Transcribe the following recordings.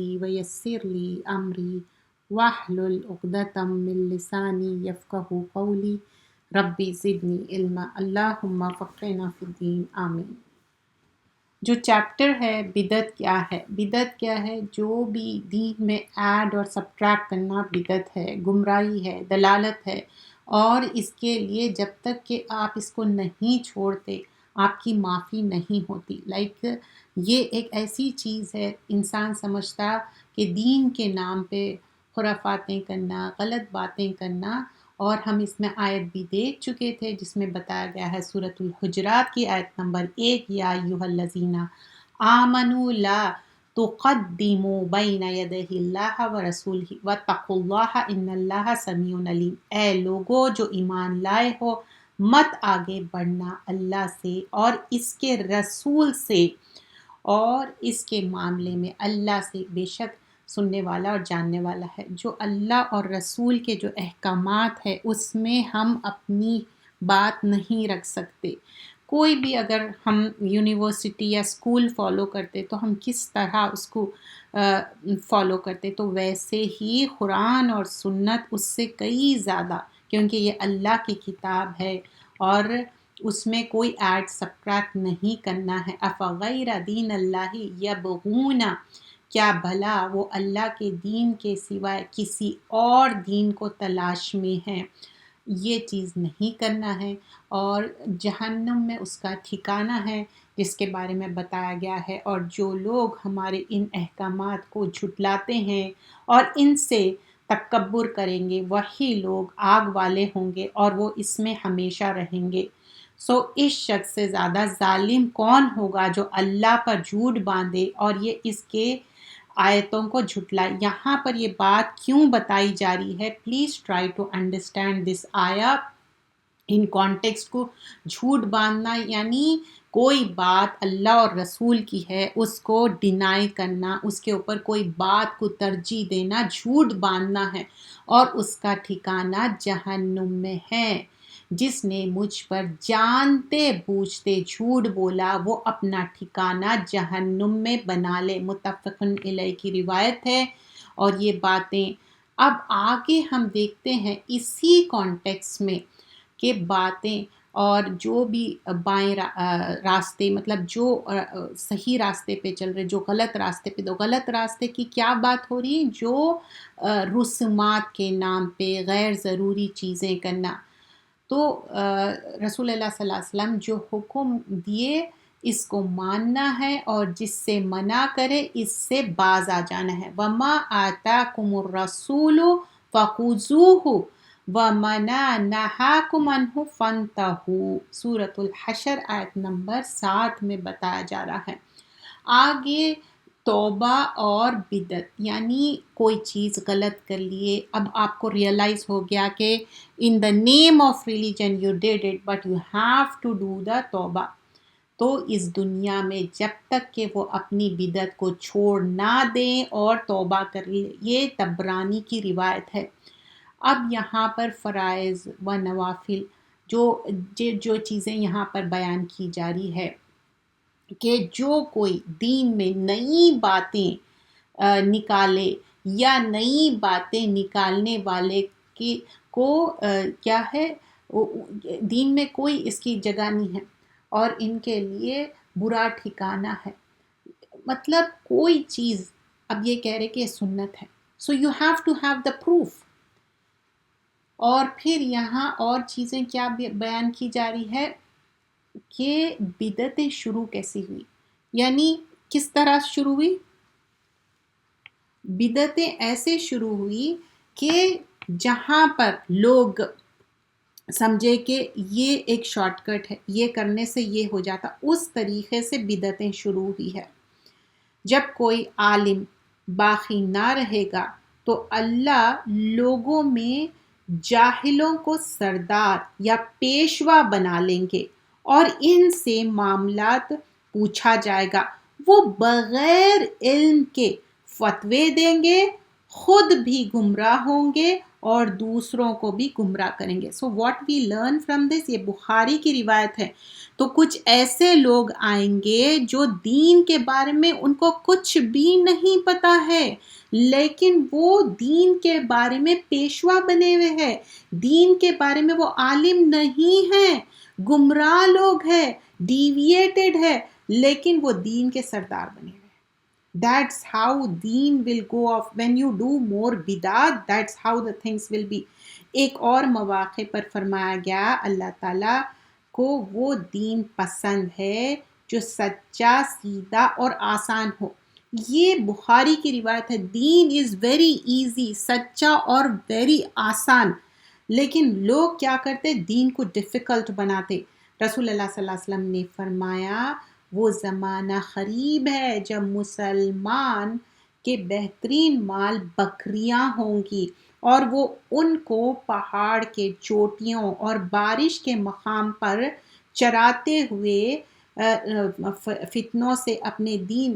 صدری ویسر لی امری واحلل عقدۃ من لسانی یفقہوا قولی ربی زدنی علما اللہم فقہنا فی الدین آمین۔ جو چیپٹر ہے بدعت کیا ہے، بدعت کیا ہے، جو بھی دین میں ایڈ اور سبٹریکٹ کرنا بدعت ہے، گمراہی ہے، دلالت ہے، اور اس کے لیے جب تک کہ آپ اس کو نہیں چھوڑتے آپ کی معافی نہیں ہوتی۔ یہ ایک ایسی چیز ہے، انسان سمجھتا کہ دین کے نام پہ خرافاتیں کرنا، غلط باتیں کرنا، اور ہم اس میں آیت بھی دیکھ چکے تھے جس میں بتایا گیا ہے سورۃ الحجرات کی آیت نمبر 1، یا ایھا الذین آمنوا لا تقدموا بین یدی اللہ ورسولہ واتقوا اللہ ان اللہ سمیع علیم۔ اے لوگو جو ایمان لائے ہو، مت آگے بڑھنا اللہ سے اور اس کے رسول سے، اور اس کے معاملے میں اللہ سے بے شک سننے والا اور جاننے والا ہے۔ جو اللہ اور رسول کے جو احکامات ہے اس میں ہم اپنی بات نہیں رکھ سکتے۔ کوئی بھی اگر ہم یونیورسٹی یا اسکول فالو کرتے تو ہم کس طرح اس کو فالو کرتے، تو ویسے ہی قرآن اور سنت اس سے کئی زیادہ، کیونکہ یہ اللہ کی کتاب ہے اور اس میں کوئی ایڈ سبٹریکٹ نہیں کرنا ہے۔ افغیر دین اللہ یبغون، کیا بھلا وہ اللہ کے دین کے سوائے کسی اور دین کو تلاش میں ہیں، یہ چیز نہیں کرنا ہے، اور جہنم میں اس کا ٹھکانہ ہے جس کے بارے میں بتایا گیا ہے۔ اور جو لوگ ہمارے ان احکامات کو جھٹلاتے ہیں اور ان سے تکبر کریں گے وہی لوگ آگ والے ہوں گے اور وہ اس میں ہمیشہ رہیں گے۔ اس شخص سے زیادہ ظالم کون ہوگا جو اللہ پر جھوٹ باندھے اور یہ اس کے آیتوں کو جھٹلائے۔ یہاں پر یہ بات کیوں بتائی جا رہی ہے، please try to understand this آیا ان کانٹیکسٹ کو۔ جھوٹ باندھنا یعنی کوئی بات اللہ اور رسول کی ہے اس کو ڈینائی کرنا، اس کے اوپر کوئی بات کو ترجیح دینا، جھوٹ باندھنا ہے، اور اس کا ٹھکانہ جہنم میں ہے۔ جس نے مجھ پر جانتے بوجھتے جھوٹ بولا وہ اپنا ٹھکانہ جہنم میں بنا لے، متفق علیہ کی روایت ہے۔ اور یہ باتیں اب آگے ہم دیکھتے ہیں اسی کانٹیکس میں کہ باتیں اور جو بھی بائیں راستے، مطلب جو صحیح راستے پہ چل رہے، جو غلط راستے پہ، تو غلط راستے کی کیا بات ہو رہی ہے، جو رسومات کے نام پہ غیر ضروری چیزیں کرنا۔ تو رسول اللہ صلی اللہ علیہ وسلم جو حکم دیے اس کو ماننا ہے، اور جس سے منع کرے اس سے باز آ جانا ہے۔ وَمَا آتَاكُمُ الرَّسُولُ فَخُذُوهُ وَمَا نَهَاكُمْ عَنْهُ فَانْتَهُوا، سورۃ الحشر آیت نمبر 7 میں بتایا جا رہا ہے۔ آگے توبہ اور بدعت، یعنی کوئی چیز غلط کر لیے، اب آپ کو ریئلائز ہو گیا کہ in the name of religion you did it but you have to do the توبہ، تو اس دنیا میں جب تک کہ وہ اپنی بدعت کو چھوڑ نہ دیں اور توبہ کر لیں، یہ طبرانی کی روایت ہے۔ اب یہاں پر فرائض و نوافل جو چیزیں یہاں پر بیان کی جا رہی ہے کہ جو کوئی دین میں نئی باتیں نکالے یا نئی باتیں نکالنے والے کو کیا ہے، دین میں کوئی اس کی جگہ نہیں ہے اور ان کے لیے برا ٹھکانہ ہے۔ مطلب کوئی چیز، اب یہ کہہ رہے کہ یہ سنت ہے، so you have to have the proof. اور پھر یہاں اور چیزیں کیا بیان کی جا رہی ہے کہ بدعتیں شروع کیسی ہوئی، یعنی کس طرح شروع ہوئی۔ بدعتیں ایسے شروع ہوئی کہ جہاں پر لوگ سمجھے کہ یہ ایک شارٹ کٹ ہے، یہ کرنے سے یہ ہو جاتا، اس طریقے سے بدعتیں شروع ہوئی ہے۔ جب کوئی عالم باقی نہ رہے گا تو اللہ لوگوں میں جاہلوں کو سردار یا پیشوا بنا لیں گے اور ان سے معاملات پوچھا جائے گا۔ وہ بغیر علم کے فتوے دیں گے، خود بھی گمراہ ہوں گے اور دوسروں کو بھی گمراہ کریں گے. So what we learn from this, یہ بخاری کی روایت ہے. تو کچھ ایسے لوگ آئیں گے جو دین کے بارے میں ان کو کچھ بھی نہیں پتا ہے، لیکن وہ دین کے بارے میں پیشوا بنے ہوئے ہیں، دین کے بارے میں وہ عالم نہیں ہیں، گمراہ لوگ ہیں، ڈیویٹڈ ہے، لیکن وہ دین کے سردار بنے ہوئے. That's how deen will go off. When you do more bidat, that's how the things will be. ایک اور مواقع پر فرمایا گیا اللہ تعالیٰ کو وہ دین پسند ہے جو سچا، سیدھا اور آسان ہو. یہ بخاری کی روایت ہے. دین از ویری ایزی، سچا اور ویری آسان، لیکن لوگ کیا کرتے؟ دین کو ڈیفیکلٹ بناتے. رسول اللہ صلی اللہ علیہ وسلم نے فرمایا وہ زمانہ قریب ہے جب مسلمان کے بہترین مال بکریاں ہوں گی، اور وہ ان کو پہاڑ کے چوٹیوں اور بارش کے مقام پر چراتے ہوئے فتنوں سے اپنے دین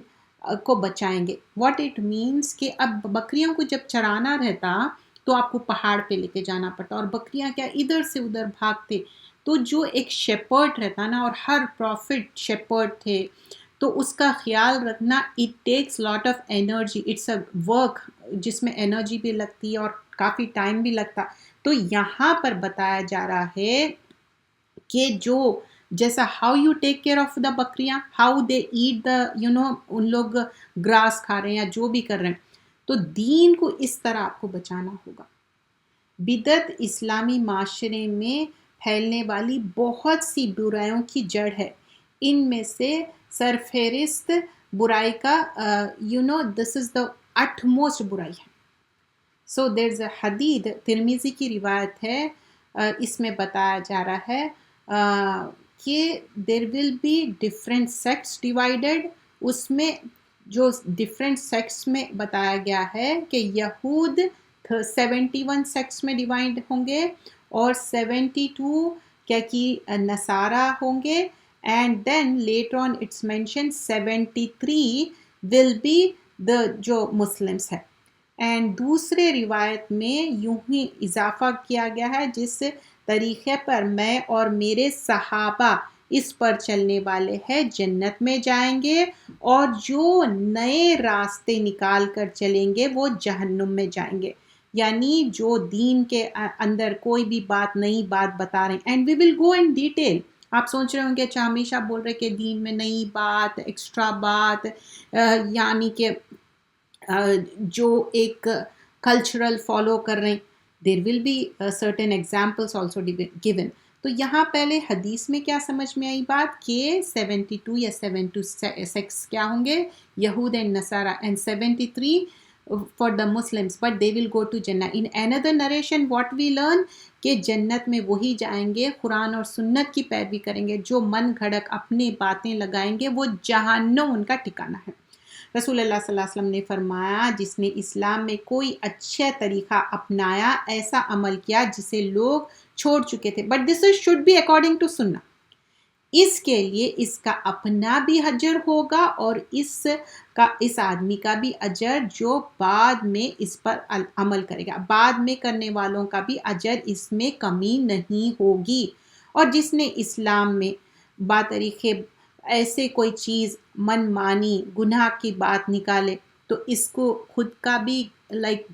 کو بچائیں گے. واٹ اٹ مینس کہ اب بکریوں کو جب چرانا رہتا تو آپ کو پہاڑ پہ لے کے جانا پڑتا، اور بکریاں کیا ادھر سے ادھر بھاگتے. تو جو ایک شیپرڈ رہتا نا، اور ہر پروفٹ شیپرڈ تھے، تو اس کا خیال رکھنا it takes lot of energy, it's a work جس میں انرجی بھی لگتی ہے اور کافی ٹائم بھی لگتا. تو یہاں پر بتایا جا رہا ہے کہ جو جیسا how you take care of the بکریاں، ہاؤ دے ایٹ دا ان لوگ گراس کھا رہے ہیں یا جو بھی کر رہے ہیں، تو دین کو اس طرح آپ کو بچانا ہوگا. بدعت اسلامی معاشرے میں پھیلنے والی بہت سی برائیوں کی جڑ ہے. ان میں سے سرفہرست برائی کا دس از دا اٹ موسٹ برائی ہے. سو دیر از اے حدیث ترمذی کی روایت ہے، اس میں بتایا جا رہا ہے کہ there will be different sects divided. اس میں جو ڈفرینٹ سیکٹس میں بتایا گیا ہے کہ یہود 71 سیکٹس میں ڈیوائڈ ہوں گے، اور 72 کیا کی نصارہ ہوں گے، and then later on it's mention 73 will be the جو مسلمس ہے. اینڈ دوسرے روایت میں یوں ہی اضافہ کیا گیا ہے، جس طریقے پر میں اور میرے صحابہ اس پر چلنے والے ہیں جنت میں جائیں گے، اور جو نئے راستے نکال کر چلیں گے وہ جہنم میں جائیں گے. یعنی جو دین کے اندر کوئی بھی بات نئی بات بتا رہے ہیں، and we will go in detail. آپ سوچ رہے ہوں گے اچھا ہمیشہ بول رہے کہ دین میں نئی بات، ایکسٹرا بات، یعنی کہ جو ایک کلچرل فالو کر رہے ہیں. There will be certain examples also given. تو یہاں پہلے حدیث میں کیا سمجھ میں آئی بات کہ 72 یا 76 کیا ہوں گے؟ یہود اینڈ نصارہ، and 73 for the Muslims, but they will go to Jannah. In another narration what we learn کہ جنت میں وہی جائیں گے قرآن اور سنت کی پیروی کریں گے، جو من گھڑک اپنے باتیں لگائیں گے وہ جہنم ان کا ٹھکانہ ہے. رسول اللہ صلی اللہ علیہ وسلم نے فرمایا جس نے اسلام میں کوئی اچھا طریقہ اپنایا، ایسا عمل کیا جسے لوگ چھوڑ چکے تھے، but this should be according to سنہ، اس کے لیے اس کا اپنا بھی اجر ہوگا اور اس آدمی کا بھی اجر جو بعد میں اس پر عمل کرے گا، بعد میں کرنے والوں کا بھی اجر، اس میں کمی نہیں ہوگی. اور جس نے اسلام میں باطریقے ایسے کوئی چیز من مانی گناہ کی بات نکالے تو اس کو خود کا بھی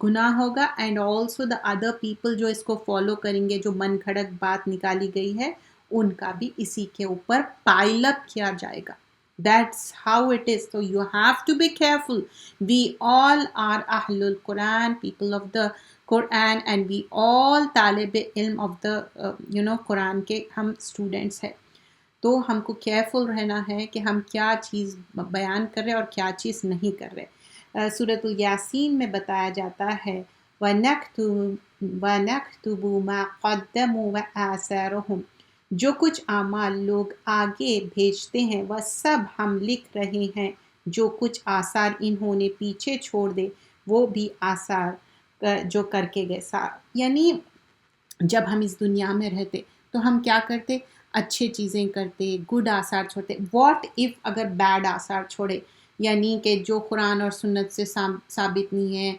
گناہ ہوگا، and also the other people جو اس کو فالو کریں گے، جو من گھڑک بات نکالی گئی ہے ان کا بھی اسی کے اوپر پائل اپ کیا جائے گا. That's how it is. So you have to be careful. We all are Ahlul Quran, people of the Quran, and we all طالب علم of the قرآن کے ہم اسٹوڈنٹس ہیں. تو ہم کو کیئرفل رہنا ہے کہ ہم کیا چیز بیان کر رہے اور کیا چیز نہیں کر رہے. سورۃ الیاسین میں بتایا جاتا ہے وَنَكْتُبُ مَا قَدَّمُوا وَآثَارَهُمْ، جو کچھ اعمال لوگ آگے بھیجتے ہیں وہ سب ہم لکھ رہے ہیں، جو کچھ آثار انہوں نے پیچھے چھوڑ دے وہ بھی آثار جو کر کے گئے. یعنی جب ہم اس دنیا میں رہتے تو ہم کیا کرتے؟ اچھے چیزیں کرتے، گڈ آثار چھوڑتے. واٹ ایف اگر بیڈ آثار چھوڑے، یعنی کہ جو قرآن اور سنت سے ثابت نہیں ہے،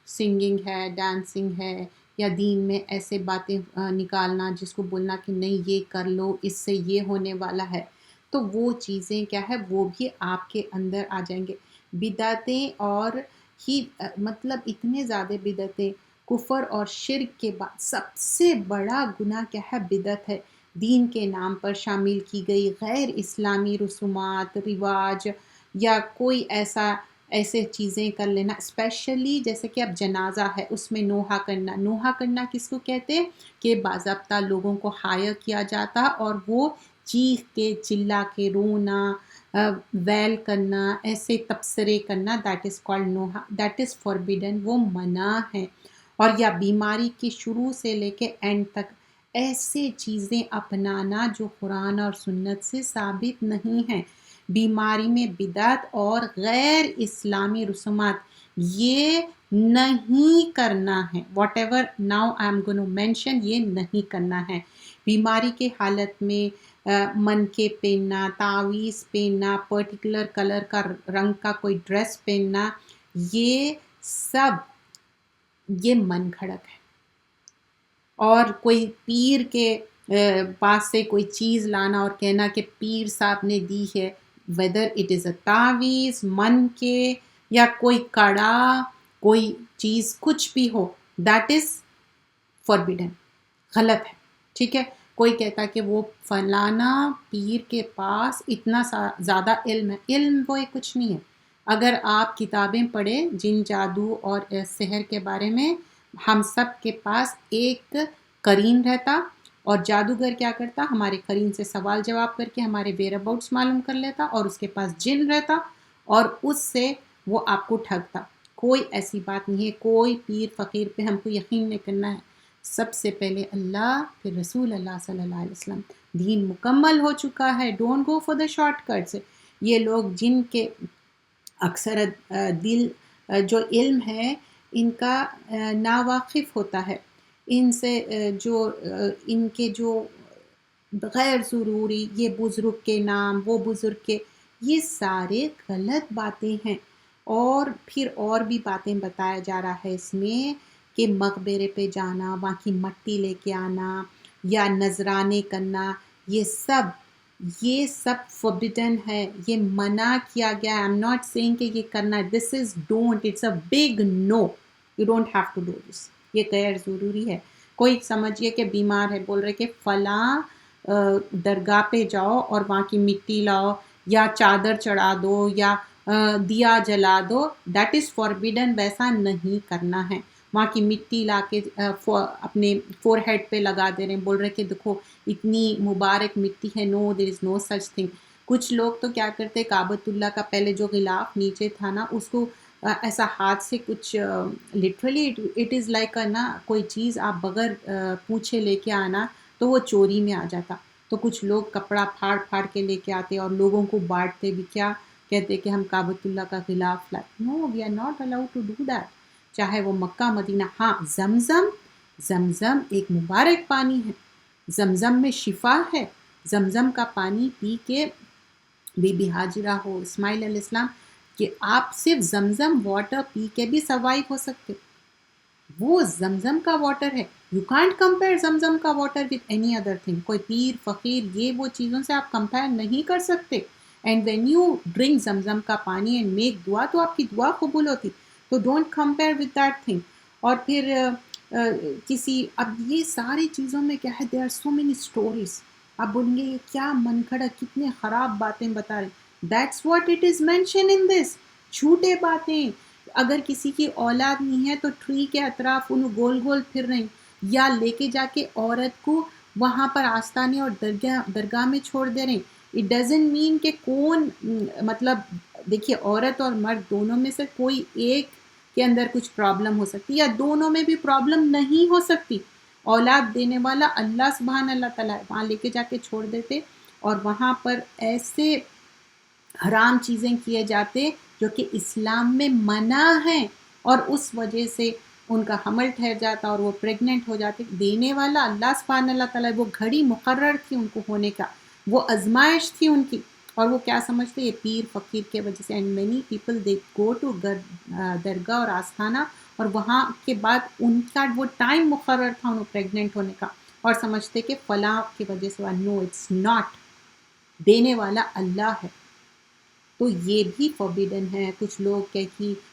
سنگنگ ہے، ڈانسنگ ہے، یا دین میں ایسے باتیں نکالنا جس کو بولنا کہ نہیں یہ کر لو، اس سے یہ ہونے والا ہے، تو وہ چیزیں کیا ہے وہ بھی آپ کے اندر آ جائیں گے۔ بدعتیں اور ہی مطلب اتنے زیادہ بدعتیں، کفر اور شرک کے بعد سب سے بڑا گناہ کیا ہے؟ بدعت ہے۔ دین کے نام پر شامل کی گئی غیر اسلامی رسومات، رواج یا کوئی ایسے چیزیں کر لینا، اسپیشلی جیسے کہ اب جنازہ ہے اس میں نوحہ کرنا۔ نوحہ کرنا کس کو کہتے ہیں؟ کہ باضابطہ لوگوں کو ہائر کیا جاتا اور وہ چیخ کے چلا کے رونا، ویل کرنا، ایسے تبصرے کرنا، دیٹ از کالڈ نوحہ، دیٹ از فوربیڈن، وہ منع ہے۔ اور یا بیماری کی شروع سے لے کے اینڈ تک ایسے چیزیں اپنانا جو قرآن اور سنت سے ثابت نہیں ہیں۔ بیماری میں بدعت اور غیر اسلامی رسومات یہ نہیں کرنا ہے۔ What ever now I am gonna mention, یہ نہیں کرنا ہے۔ بیماری کے حالت میں منکے پہننا، تعویذ پہننا، پرٹیکولر کلر کا رنگ کا کوئی ڈریس پہننا، یہ سب یہ من گھڑت ہے۔ اور کوئی پیر کے پاس سے کوئی چیز لانا اور کہنا کہ پیر صاحب نے دی ہے، whether it is a تعویذ، من کے یا کوئی کڑا، کوئی چیز کچھ بھی ہو، that is forbidden، غلط ہے، ٹھیک ہے۔ کوئی کہتا کہ وہ فلانا پیر کے پاس اتنا زیادہ علم ہے، علم وہ کچھ نہیں ہے۔ اگر آپ کتابیں پڑھیں جن جادو اور سحر کے بارے میں، ہم سب کے پاس ایک قرین رہتا اور جادوگر کیا کرتا؟ ہمارے قرین سے سوال جواب کر کے ہمارے ویئر اباؤٹس معلوم کر لیتا، اور اس کے پاس جن رہتا اور اس سے وہ آپ کو ٹھگتا۔ کوئی ایسی بات نہیں ہے، کوئی پیر فقیر پہ ہم کو یقین نہیں کرنا ہے۔ سب سے پہلے اللہ، پھر رسول اللہ صلی اللہ علیہ وسلم۔ دین مکمل ہو چکا ہے، don't go for the short cuts. یہ لوگ جن کے اکثر دل جو علم ہے ان کا ناواقف ہوتا ہے، ان سے جو ان کے جو غیر ضروری یہ بزرگ کے نام، وہ بزرگ کے، یہ سارے غلط باتیں ہیں۔ اور پھر اور بھی باتیں بتایا جا رہا ہے اس میں کہ مقبرے پہ جانا، وہاں کی مٹی لے کے آنا یا نذرانے کرنا، یہ سب فوربیڈن ہے، یہ منع کیا گیا ہے۔ آئی ایم ناٹ سیئنگ کہ یہ کرنا ہے، this is don't, it's a big no, you don't have to do this, یہ غیر ضروری ہے۔ کوئی سمجھیے کہ بیمار ہے، بول رہے کہ فلاں درگاہ پہ جاؤ اور وہاں کی مٹی لاؤ یا چادر چڑھا دو یا دیا جلا دو، دیٹ از فوربیڈن، ویسا نہیں کرنا ہے۔ وہاں کی مٹی لا کے اپنے فور ہیڈ پہ لگا دے رہے ہیں، بول رہے کہ دیکھو اتنی مبارک مٹی ہے، نو دیر از نو سچ تھنگ۔ کچھ لوگ تو کیا کرتے، کعبۃ اللہ کا پہلے جو غلاف نیچے تھا نا، اس کو ایسا ہاتھ سے کچھ لٹرلی اٹ از لائک نا کوئی چیز آپ بغیر پوچھے لے کے آنا تو وہ چوری میں آ جاتا۔ تو کچھ لوگ کپڑا پھاڑ پھاڑ کے لے کے آتے اور لوگوں کو بانٹتے بھی، کیا کہتے کہ ہم کعبۃ اللہ کا غلاف لائے۔ No, we are not allowed to do that, چاہے وہ مکہ مدینہ۔ ہاں، زمزم ایک مبارک پانی ہے، زمزم میں شفا ہے۔ زمزم کا پانی پی کے بی بی حاجرہ ہو، اسماعیل علیہ السلام، کہ آپ صرف زمزم واٹر پی کے بھی سروائیو ہو سکتے، وہ زمزم کا واٹر ہے۔ یو کانٹ کمپیئر زمزم کا water with any other thing. کوئی پیر فقیر یہ وہ چیزوں سے آپ کمپیئر نہیں کر سکتے۔ اینڈ وین یو ڈرنک زمزم کا پانی اینڈ میک دعا تو آپ کی دعا قبول ہوتی، تو don't compare with that thing. اور پھر اب یہ ساری چیزوں میں کیا ہے، there are so many stories. آپ بولیں گے یہ کیا من گھڑت، کتنے خراب باتیں بتا رہے، that's what it is mention in this, جھوٹے باتیں۔ اگر کسی کی اولاد نہیں ہے تو ٹری کے اطراف انہوں گول گول پھر رہے ہیں، یا لے کے جا کے عورت کو وہاں پر آستانے اور درگاہ میں چھوڑ دے رہے ہیں۔ اٹ ڈزنٹ مین کہ کون، مطلب دیکھیے عورت اور مرد دونوں میں سے کوئی ایک کے اندر کچھ پرابلم ہو سکتی، یا دونوں میں بھی پرابلم نہیں ہو سکتی۔ اولاد دینے والا اللہ سبحان اللہ تعالیٰ، وہاں لے کے جا کے چھوڑ دیتے اور وہاں پر ایسے حرام چیزیں کیے جاتے جو کہ اسلام میں منع ہیں، اور اس وجہ سے ان کا حمل ٹھہر جاتا اور وہ پریگننٹ ہو جاتے۔ دینے والا اللہ سبحانہ اللہ تعالیٰ، وہ گھڑی مقرر تھی ان کو ہونے کا، وہ آزمائش تھی ان کی، اور وہ کیا سمجھتے یہ پیر فقیر کے وجہ سے. And many people they go to dargah اور آستانہ، اور وہاں کے بعد ان کا وہ ٹائم مقرر تھا انہوں پریگننٹ ہونے کا، اور سمجھتے کہ فلاں کی وجہ سے. نو اٹس ناٹ، دینے والا اللہ ہے. تو یہ بھی فوربیڈن ہے. کچھ لوگ کہ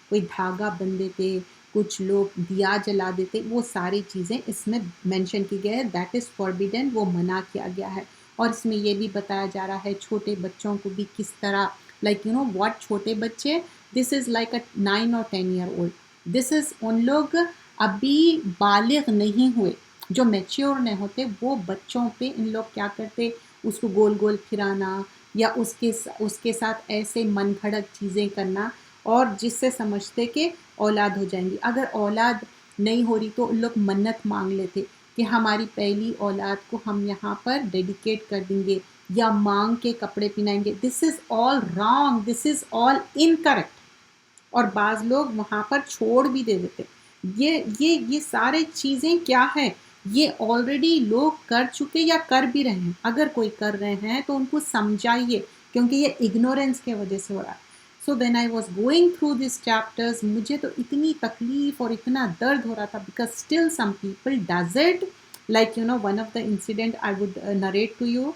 کوئی دھاگا بن دیتے، کچھ لوگ دیا جلا دیتے، وہ ساری چیزیں اس میں مینشن کی گئی ہے. دیٹ از فوربیڈن، وہ منع کیا گیا ہے. اور اس میں یہ بھی بتایا جا رہا ہے چھوٹے بچوں کو بھی کس طرح، لائک یو نو واٹ، چھوٹے بچے، دس از لائک اے 9 اور 10 ایئر اولڈ، دس از ان لوگ ابھی بالغ نہیں ہوئے، جو میچیور نہیں ہوتے، وہ بچوں پہ ان لوگ کیا کرتے، اس کو گول گول پھرانا یا اس کے ساتھ ایسے من گھڑت چیزیں کرنا، اور جس سے سمجھتے کہ اولاد ہو جائیں گی. اگر اولاد نہیں ہو رہی تو ان لوگ منت مانگ لیتے کہ ہماری پہلی اولاد کو ہم یہاں پر ڈیڈیکیٹ کر دیں گے، یا مانگ کے کپڑے پہنائیں گے. دس از آل رانگ، دس از آل انکریکٹ. اور بعض لوگ وہاں پر چھوڑ بھی دے دیتے. یہ سارے چیزیں کیا ہے، یہ آلریڈی لوگ کر چکے یا کر بھی رہے ہیں. اگر کوئی کر رہے ہیں تو ان کو سمجھائیے، کیونکہ یہ اگنورینس کی وجہ سے ہو رہا ہے. So when I was going through this chapters, مجھے تو اتنی تکلیف اور اتنا درد ہو رہا تھا، because still some people does it. Like you know one of the incident I would narrate to you,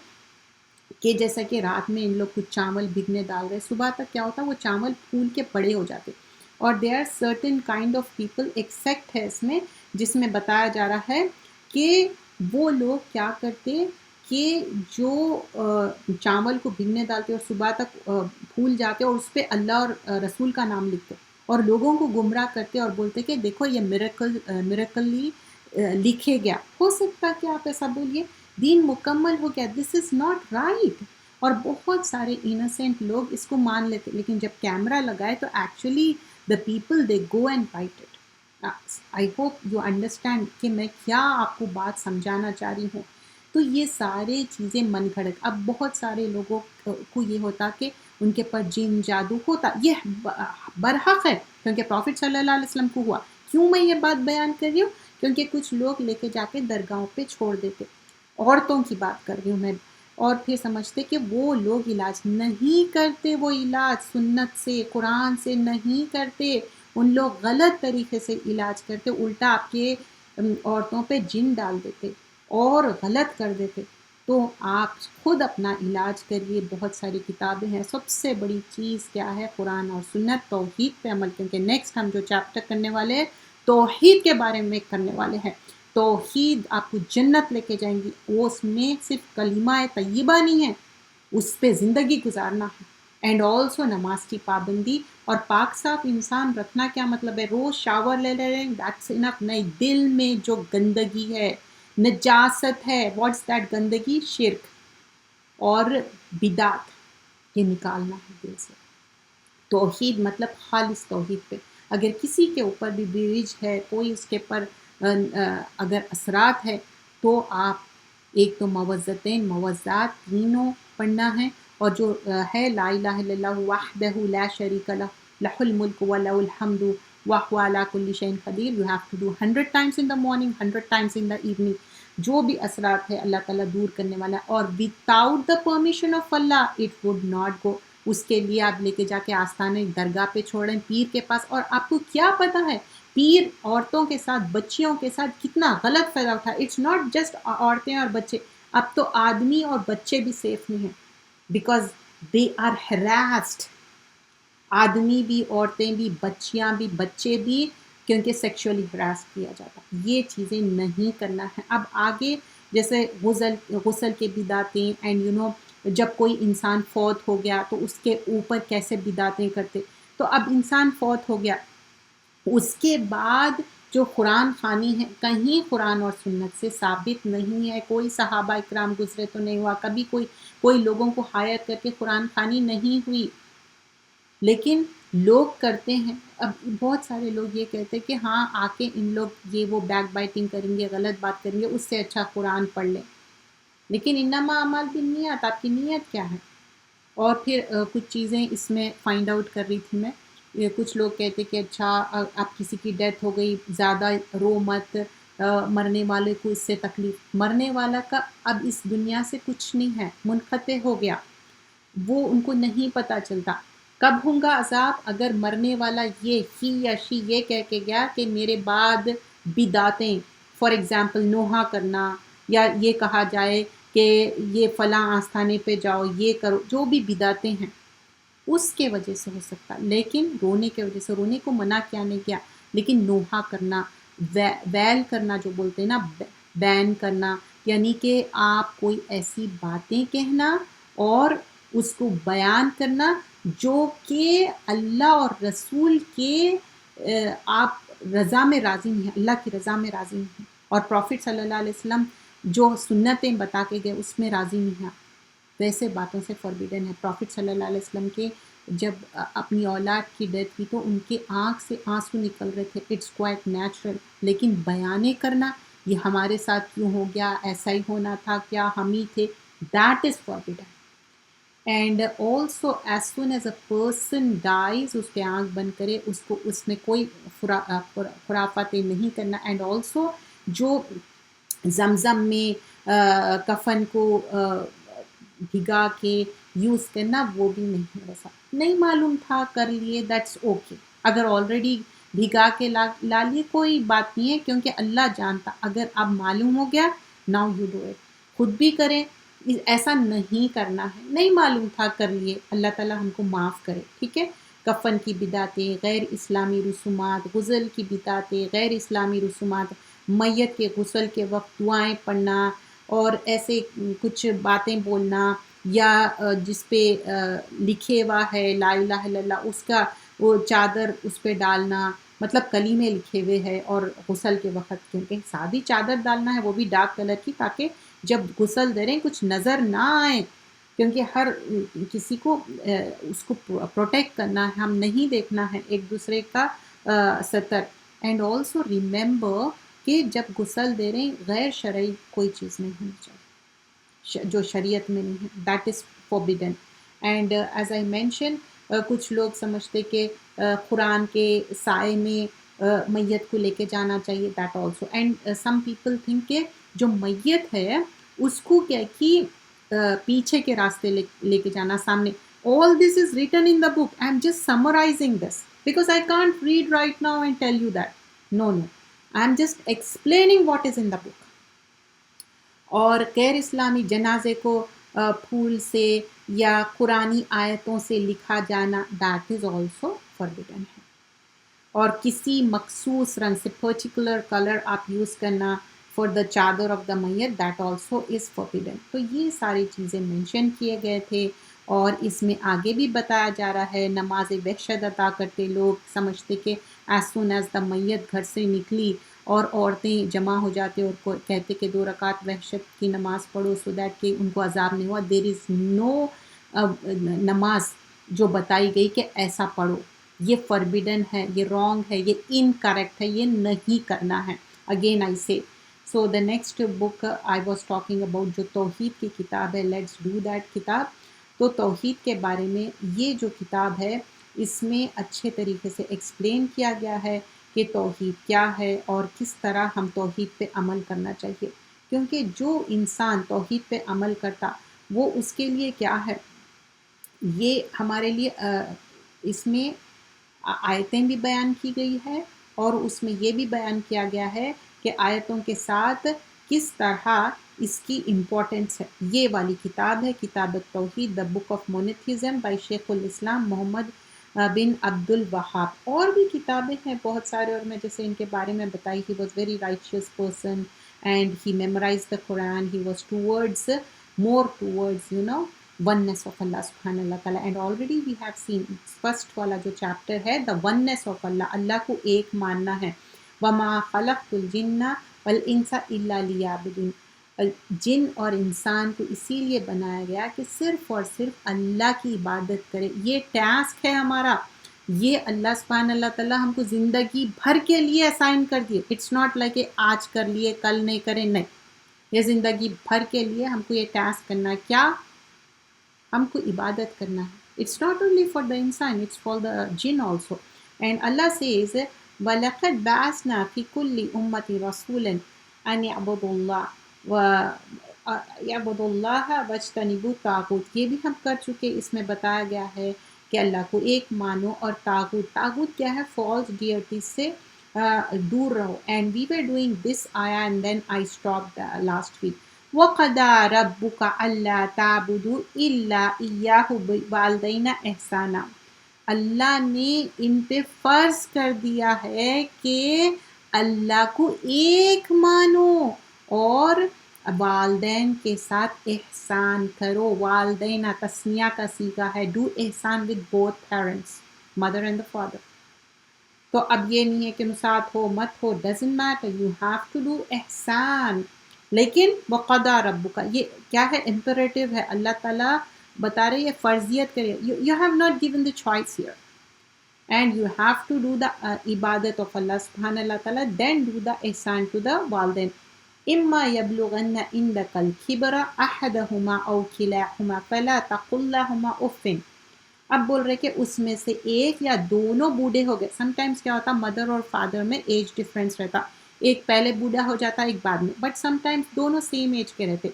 کہ جیسا کہ رات میں ان لوگ کچھ چاول بھگنے ڈال رہے، صبح تک کیا ہوتا وہ چاول پھول کے بڑے ہو جاتے. اور they are certain kind of people, ایک سیکٹ ہے اس میں، جس میں بتایا جا رہا ہے کہ وہ لوگ کیا کرتے کہ جو چاول کو بھگنے ڈالتے اور صبح تک پھول جاتے، اور اس پہ اللہ اور رسول کا نام لکھتے، اور لوگوں کو گمراہ کرتے اور بولتے کہ دیکھو یہ میریکلی لکھے گیا. ہو سکتا کہ آپ ایسا بولیے، دین مکمل ہو گیا، دس از ناٹ رائٹ. اور بہت سارے انوسینٹ لوگ اس کو مان لیتے، لیکن جب کیمرہ لگائے تو actually the people they go and fight it. I hope you understand کہ میں کیا آپ کو بات سمجھانا چاہ رہی ہوں. تو یہ سارے چیزیں من گھڑت. اب بہت سارے لوگوں کو یہ ہوتا کہ ان کے پر جن جادو ہوتا، یہ برحق ہے کیونکہ پروفٹ صلی اللہ علیہ وسلم کو ہوا. کیوں میں یہ بات بیان کر رہی ہوں؟ کیونکہ کچھ لوگ لے کے جا کے درگاہوں پہ چھوڑ دیتے. عورتوں کی بات کر رہی ہوں میں. اور پھر سمجھتے کہ وہ لوگ علاج نہیں کرتے، وہ علاج سنت سے قرآن سے نہیں کرتے، ان لوگ غلط طریقے سے علاج کرتے، الٹا آپ کے عورتوں پہ جن ڈال دیتے اور غلط کر دیتے. تو آپ خود اپنا علاج کریے. بہت ساری کتابیں ہیں. سب سے بڑی چیز کیا ہے؟ قرآن اور سنت، توحید پہ عمل. کیونکہ نیکسٹ ہم جو چیپٹر کرنے والے ہیں توحید کے بارے میں کرنے والے ہیں. توحید آپ کو جنت لے کے جائیں گی. وہ اس میں صرف کلمہ طیبہ نہیں ہے، اس پہ زندگی گزارنا ہے. اینڈ آلسو نماز کی پابندی. اور پاک صاف انسان رکھنا کیا مطلب ہے؟ روز شاور لے رہے ہیں، دیٹس انف. نہیں، دل میں جو گندگی ہے، نجاست ہے، واٹس دیٹ گندگی؟ شرک اور بدعت، یہ نکالنا ہے دل سے. توحید مطلب خالص توحید پہ. اگر کسی کے اوپر بھی بیوج ہے، کوئی اس کے پر اگر اثرات ہے، تو آپ ایک تو موزتین موزات تینوں پڑھنا ہے. اور جو ہے لا الہ الا اللہ وحدہ لا شریک لہ لہ الملک و لہ الحمد وہو علی کل شیء قدیر. You have to do 100 times in the morning, 100 times in the evening. جو بھی اثرات ہے اللہ تعالیٰ دور کرنے والا ہے. اور without the permission of Allah it would not go. اس کے لیے آپ لے کے جا کے آستانے درگاہ پہ چھوڑیں، پیر کے پاس. اور آپ کو کیا پتہ ہے پیر عورتوں کے ساتھ، بچیوں کے ساتھ کتنا غلط فائدہ اٹھا. اٹس ناٹ جسٹ عورتیں اور بچے، اب تو آدمی اور بچے بھی سیف نہیں ہیں، بیکاز دے آر ہراسڈ. آدمی بھی، عورتیں بھی، بچیاں بھی، بچے بھی، کیونکہ سیکشولی ہراس کیا جاتا. یہ چیزیں نہیں کرنا ہے. اب آگے جیسے غسل کے بدعتیں، اینڈ یو نو جب کوئی انسان فوت ہو گیا تو اس کے اوپر کیسے بدعتیں کرتے. تو اب انسان فوت ہو گیا، اس کے بعد جو قرآن خوانی ہے، کہیں قرآن اور سنت سے ثابت نہیں ہے. کوئی صحابہ اکرام گزرے تو نہیں ہوا، کبھی کوئی لوگوں کو ہائر کر کے قرآن خوانی نہیں ہوئی، لیکن لوگ کرتے ہیں. اب بہت سارے لوگ یہ کہتے ہیں کہ ہاں آ کے ان لوگ یہ وہ بیک بائٹنگ کریں گے، غلط بات کریں گے، اس سے اچھا قرآن پڑھ لیں. لیکن انما اعمال بالنیات، آپ کی نیت کیا ہے؟ اور پھر کچھ چیزیں اس میں فائنڈ آؤٹ کر رہی تھی میں. کچھ لوگ کہتے کہ اچھا اب کسی کی ڈیتھ ہو گئی، زیادہ رو مت، مرنے والے کو اس سے تکلیف. مرنے والا کا اب اس دنیا سے کچھ نہیں ہے، منقطع ہو گیا. وہ ان کو نہیں پتہ چلتا کب ہوں گا عذاب. اگر مرنے والا یہ ہی یا شی یہ کہہ کے گیا کہ میرے بعد بدعتیں، فار ایگزامپل نوحہ کرنا، یا یہ کہا جائے کہ یہ فلاں آستانے پہ جاؤ، یہ کرو، جو بھی بدعتیں ہیں اس کے وجہ سے ہو سکتا. لیکن رونے کے وجہ سے، رونے کو منع کیا نہیں کیا، لیکن نوحہ کرنا، ویل کرنا جو بولتے ہیں نا، بین کرنا، یعنی کہ آپ کوئی ایسی باتیں کہنا اور اس کو بیان کرنا جو کہ اللہ اور رسول کے آپ رضا میں راضی نہیں ہیں، اللہ کی رضا میں راضی نہیں ہیں، اور پروفٹ صلی اللہ علیہ وسلم جو سنتیں بتا کے گئے اس میں راضی نہیں ہیں، ویسے باتوں سے فوربیڈن ہے. پروفٹ صلی اللہ علیہ وسلم کے جب اپنی اولاد کی ڈیتھ کی تو ان کے آنکھ سے آنسو نکل رہے تھے، اٹس کوائٹ نیچرل. لیکن بیانے کرنا یہ ہمارے ساتھ کیوں ہو گیا، ایسا ہی ہونا تھا کیا، ہم ہی تھے، that is forbidden. And also as soon as a person dies, اس پہ آنکھ بند کرے، اس کو اس میں کوئی خرافاتیں نہیں کرنا. اینڈ آلسو جو زمزم میں کفن کو بھگا کے یوز کرنا وہ بھی نہیں. ویسا نہیں معلوم تھا کر لیے، دیٹس اوکے. اگر آلریڈی بھگا کے لا لیے کوئی بات نہیں ہے، کیونکہ اللہ جانتا. اگر اب معلوم ہو گیا، ناؤ یو ڈو اٹ. خود بھی کریں، ایسا نہیں کرنا ہے، نہیں معلوم تھا کر لیے، اللہ تعالیٰ ہم کو معاف کرے. ٹھیک ہے. کفن کی بدعتیں، غیر اسلامی رسومات، غسل کی بدعتیں، غیر اسلامی رسومات، میت کے غسل کے وقت دعائیں پڑھنا اور ایسے کچھ باتیں بولنا، یا جس پہ لکھے ہوا ہے لا الہ الا اللہ، اس کا وہ چادر اس پہ ڈالنا، مطلب کلمے لکھے ہوئے ہے، اور غسل کے وقت کیونکہ سادی چادر ڈالنا ہے وہ بھی ڈارک کلر کی، تاکہ جب غسل دے رہے ہیں کچھ نظر نہ آئے، کیونکہ ہر کسی کو اس کو پروٹیکٹ کرنا ہے، ہم نہیں دیکھنا ہے ایک دوسرے کا سطر. اینڈ آلسو ریممبر کہ جب غسل دے رہے ہیں غیر شرعی کوئی چیز نہیں ہونی چاہیے جو شریعت میں نہیں ہے، that is forbidden. And as I mention, کچھ لوگ سمجھتے کہ قرآن کے سائے میں میت کو لے کے جانا چاہیے، that also. And some people think کہ جو میت ہے اس کو کیا کہ پیچھے کے راستے لے کے جانا، سامنے. all this is written in the book. I'm just summarizing this because I can't read right now and tell you that. No, I'm just explaining what is in the book. اور غیر اسلامی جنازے کو پھول سے یا قرآنی آیتوں سے لکھا جانا، دیٹ از آلسو فوربیڈن ہے. اور کسی مخصوص رنگ سے پرٹیکولر کلر آپ یوز کرنا فار دا چادر آف دا میت، دیٹ آلسو از فوربیڈن. تو یہ ساری چیزیں مینشن کیے گئے تھے، اور اس میں آگے بھی بتایا جا رہا ہے. نماز وحشت ادا کرتے لوگ سمجھتے کہ ایز سون ایز دا میت گھر سے نکلی اور عورتیں جمع ہو جاتے اور کہتے کہ 2 رکعت وحشت کی نماز پڑھو سو دیٹ کہ ان کو عذاب نہیں ہوا. دیر از نو نماز جو بتائی گئی کہ ایسا پڑھو، یہ فوربیڈن ہے، یہ رانگ ہے، یہ انکریکٹ ہے، یہ نہیں کرنا ہے. Again I say. So the next book I was talking about جو توحید کی کتاب ہے، لیٹس ڈو دیٹ کتاب. تو توحید کے بارے میں یہ جو کتاب ہے اس میں اچھے طریقے سے ایکسپلین کیا گیا ہے کہ توحید کیا ہے اور کس طرح ہم توحید پہ عمل کرنا چاہیے. کیونکہ جو انسان توحید پہ عمل کرتا وہ اس کے لیے کیا ہے، یہ ہمارے لیے اس میں آیتیں بھی بیان کی گئی ہے، اور اس میں یہ بھی بیان کیا گیا ہے کہ آیتوں کے ساتھ کس طرح اس کی امپورٹنس ہے. یہ والی کتاب ہے کتاب التوحید، دا بک آف مونوتھیزم بائی شیخ الاسلام محمد بن عبد الوہاب. اور بھی کتابیں ہیں بہت سارے، اور میں جیسے ان کے بارے میں بتائی، he was very righteous person and he memorise the Quran. He was towards more towards oneness of Allah سبحان اللہ تعالیٰ. And already we have seen first والا جو چیپٹر ہے دا وننس آف اللہ، اللہ کو ایک ماننا ہے. وما خلقت الجن والانس الا لیعبدون. جن اور انسان کو اسی لیے بنایا گیا کہ صرف اور صرف اللہ کی عبادت کرے. یہ ٹاسک ہے ہمارا، یہ اللہ سبحانہ اللہ تعالیٰ ہم کو زندگی بھر کے لیے اسائن کر دیے. اٹس ناٹ لائک کہ آج کر لیے کل نہیں کریں، نہیں، یہ زندگی بھر کے لیے ہم کو یہ ٹاسک کرنا ہے. کیا؟ ہم کو عبادت کرنا ہے. It's not only for the انسان، اٹس فار دا جن آلسو. اینڈ اللہ سیز وَلَقَدْ بَعَثْنَا فِي كُلِّ أُمَّةٍ رَسُولًا أَنِ اعْبُدُوا اللَّهَ یعبداللہ وجتنبوا الطاغوت، یہ بھی ہم کر چکے، اس میں بتایا گیا ہے کہ اللہ کو ایک مانو، اور طاغوت کیا ہے؟ فالس ڈیئرٹیز سے دور رہو. And we were doing this آیا and then I stop last week. وَقَضَىٰ رَبُّكَ أَلَّا تَعْبُدُوا إِلَّا إِيَّاهُ وَبِالْوَالِدَيْنِ إِحْسَانًا. اللہ نے ان پہ فرض کر دیا ہے کہ اللہ کو ایک مانو اور والدین کے ساتھ احسان کرو. والدین تسنیہ کا صیغہ ہے. ڈو احسان with both parents, mother and the father. تو اب یہ نہیں ہے کہ ساتھ ہو مت ہو، doesn't matter, you have to do احسان. لیکن وقضیٰ ربک، یہ کیا ہے؟ امپریٹو ہے. اللہ تعالیٰ بتا رہے یہ فرضیت کرے. You have not given the choice here and you have to do the ibadat of Allah subhanahu wa ta'ala, then do the ihsan to the walidain. imma yablughanna indaka al-kibra ahaduhuma aw kilahuma fala taqul lahuma uffin. اب بول رہے کہ اس میں سے ایک یا دونوں بوڑھے ہو گئے. سم ٹائمس کیا ہوتا، مدر اور فادر میں ایج ڈفرینس رہتا، ایک پہلے بوڑھا ہو جاتا ایک بعد میں، بٹ سم ٹائمس دونوں سیم ایج کے رہتے.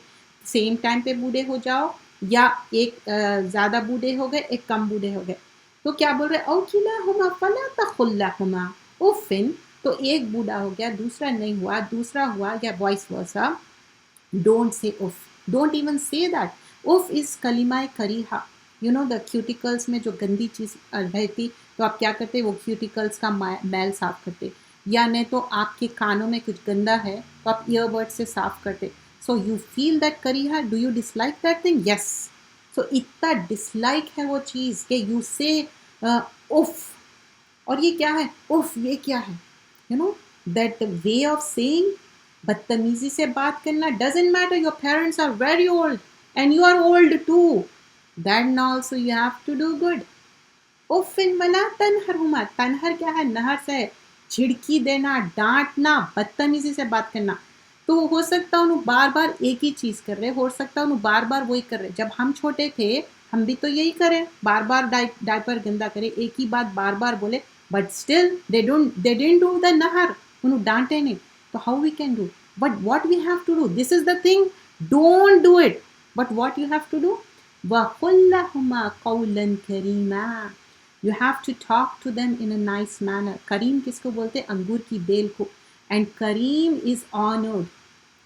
سیم ٹائم پہ بوڑھے ہو جاؤ، یا ایک زیادہ بوڑھے ہو گئے ایک کم بوڑھے ہو گئے، تو کیا بول رہے؟ او کلاہما فلا تقل لہما اف. تو ایک بوڑھا ہو گیا دوسرا نہیں ہوا، دوسرا ہوا، یا vice versa. Don't say if, don't even سے دیٹ. اف از کلمہ کریہا. یو نو دا کیوٹیکلس میں جو گندی چیز رہتی تو آپ کیا کرتے؟ وہ کیوٹیکلس کا میل صاف کرتے، یا نہیں تو آپ کے کانوں میں کچھ گندا ہے تو آپ ایئر بڈ سے صاف کرتے. سو یو فیل دیٹ کریہا، do you dislike that thing? Yes. So اتنا ڈس لائک ہے وہ چیز کہ یو سے اف. اور یہ کیا ہے اف؟ یہ کیا ہے؟ You know that way of saying, بدتمیزی سے بات کرنا. Doesn't matter your parents are very old and you are old too, then also you have to do good. اف ولا تنہرہما. تنہر کیا ہے؟ نہر سے جھڑکی دینا، ڈانٹنا، بدتمیزی سے بات کرنا. تو ہو سکتا انہوں بار بار ایک ہی چیز کر رہے، ہو سکتا انہوں بار بار وہی کر رہے. جب ہم چھوٹے تھے ہم بھی تو یہی کریں، بار بار ڈائپر گندا کرے، ایک ہی بات بار بار بولے، but still they didn't do the نہر، انہوں ڈانٹے نہیں. تو how we can do? But what we have to do, this is the thing, don't do it. But what you have to do? وَقُلْ لَهُمَا قَوْلًا كَرِيمًا. You have to talk to them in a nice manner. کریم کس کو بولتے؟ انگور کی بیل کو. And cream is honored.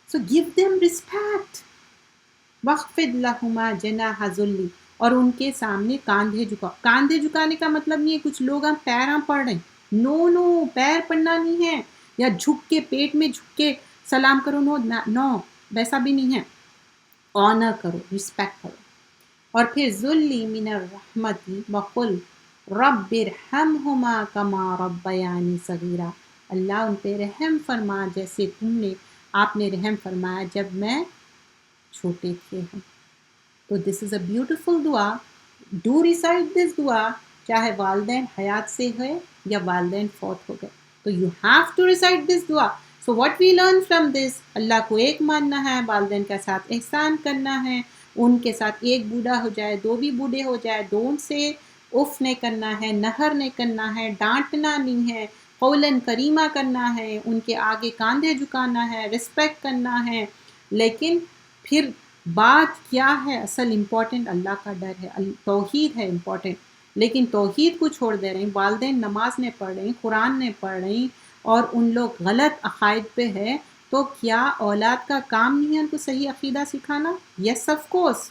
So give them respect. وَخْفِضْ لَهُمَا جَنَاحَ ذُلِّ. اور ان کے سامنے کاندھے جھکاؤ. کاندھے جھکانے کا مطلب نہیں ہے کچھ لوگ ہم پیراں پڑھ رہے ہیں، نو نو، پیر پڑھنا نہیں ہے، یا جھک کے پیٹ میں جھک کے سلام کرو، نو، ویسا بھی نہیں ہے. آنر کرو، رسپیکٹ کرو. اور پھر ذُلِّ مِنَ الرحمتی وَقُلْ رَبِّ ارْحَمْهُمَا كَمَا رَبَّيَانِي صَغِيرًا. اللہ ان پہ رحم فرما جیسے آپ نے رحم فرمایا جب میں چھوٹے تھے ہم. تو دس از اے بیوٹیفل دعا. ڈو ریسائٹ دس دعا، چاہے والدین حیات سے ہوئے یا والدین فوت ہو گئے. تو you have to recite this دعا. So what we learn from this, اللہ کو ایک ماننا ہے، والدین کے ساتھ احسان کرنا ہے، ان کے ساتھ ایک بوڑھا ہو جائے دو بھی بوڑھے ہو جائے ڈونٹ سے اف نہیں کرنا ہے، نہر نہیں کرنا ہے، ڈانٹنا نہیں ہے، قولاً کریمہ کرنا ہے، ان کے آگے کاندھے جھکانا ہے، رسپیکٹ کرنا ہے. لیکن پھر بات کیا ہے اصل امپورٹنٹ؟ اللہ کا ڈر ہے، توحید ہے امپورٹنٹ. لیکن توحید کو چھوڑ دے رہے ہیں، والدین نماز نہیں پڑھ رہے ہیں، قرآن نہیں پڑھ رہے ہیں، اور ان لوگ غلط عقائد پہ ہے. تو کیا اولاد کا کام نہیں ہے ان کو صحیح عقیدہ سکھانا؟ Yes of course.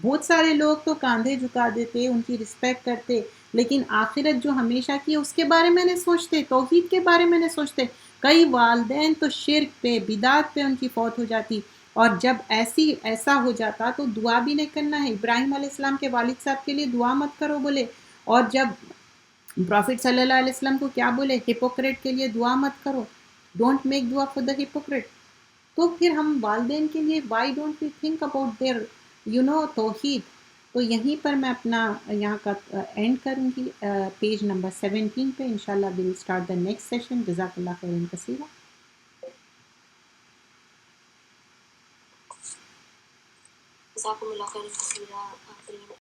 بہت سارے لوگ تو کاندھے جھکا دیتے، ان کی رسپیکٹ کرتے، لیکن آخرت جو ہمیشہ کی اس کے بارے میں نہیں سوچتے، توحید کے بارے میں نہیں سوچتے. کئی والدین تو شرک پہ بدعت پہ ان کی فوت ہو جاتی، اور جب ایسا ہو جاتا تو دعا بھی نہیں کرنا ہے. ابراہیم علیہ السلام کے والد صاحب کے لیے دعا مت کرو بولے، اور جب پروفٹ صلی اللہ علیہ وسلم کو کیا بولے؟ ہپوکریٹ کے لیے دعا مت کرو، ڈونٹ میک دعا فور دا ہپوکریٹ. تو پھر ہم والدین کے لیے why don't we think about their توحید. تو یہیں پر میں اپنا یہاں کا اینڈ کروں گی، پیج نمبر 17 پہ انشاءاللہ we will start the next session. جزاک اللہ خیرا کثیرا. جزاکم اللہ خیرا کثیرا.